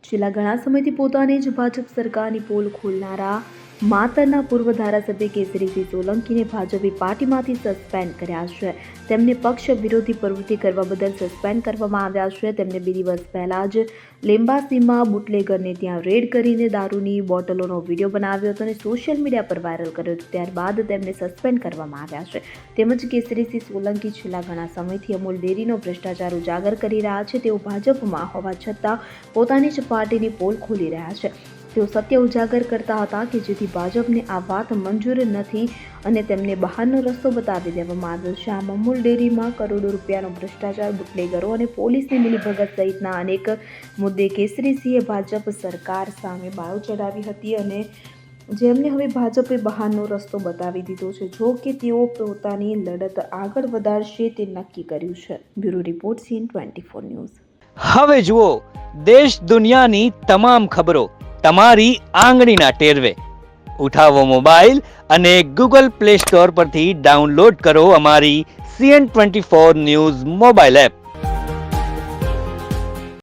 છેલ્લા ઘણા સમયથી પોતાની જ ભાજપ સરકારની પોલ ખોલનારા માતરના પૂર્વ ધારાસભ્ય કેસરીસિંહ સોલંકીને ભાજપે પાર્ટીમાંથી સસ્પેન્ડ કર્યા છે. તેમને પક્ષ વિરોધી પ્રવૃત્તિ કરવા બદલ સસ્પેન્ડ કરવામાં આવ્યા છે. તેમને 2 દિવસ પહેલા જ લેંબાસીમાં બુટલેગરને ત્યાં રેડ કરીને દારૂની બોટલોનો વિડીયો બનાવ્યો હતો અને સોશિયલ મીડિયા પર વાયરલ કર્યો હતો. ત્યારબાદ તેમને સસ્પેન્ડ કરવામાં આવ્યા છે. તેમજ કેસરીસિંહ સોલંકી છેલ્લા ઘણા સમયથી અમૂલ ડેરીનો ભ્રષ્ટાચાર ઉજાગર કરી રહ્યા છે. તેઓ ભાજપમાં હોવા છતાં પોતાની જ પાર્ટીની પોલ ખોલી રહ્યા છે. તેઓ સત્ય ઉજાગર કરતા હતા કે જેથી ભાજપને આ વાત મંજૂર નથી અને તેમને બહારનો રસ્તો બતાવી દેવામાં આવ્યો છે. આમ અમૂલ ડેરીમાં કરોડો રૂપિયાનો ભ્રષ્ટાચાર, બુટલેગરો અને પોલીસની મિલીભગત સહિતના અનેક મુદ્દે કેસરીસિંહે ભાજપ સરકાર સામે બાયો ચડાવી હતી અને જેમને હવે ભાજપે બહારનો રસ્તો બતાવી દીધો છે. જો કે તેઓ પોતાની લડત આગળ વધારશે તે નક્કી કર્યું છે. Bureau report CN24 news. હવે જુઓ દેશ દુનિયાની તમામ ખબરો તમારી આંગળીના ટેરવે. ઉઠાવો મોબાઈલ અને Google Play Store પરથી ડાઉનલોડ કરો અમારી CN24 ન્યૂઝ મોબાઈલ એપ.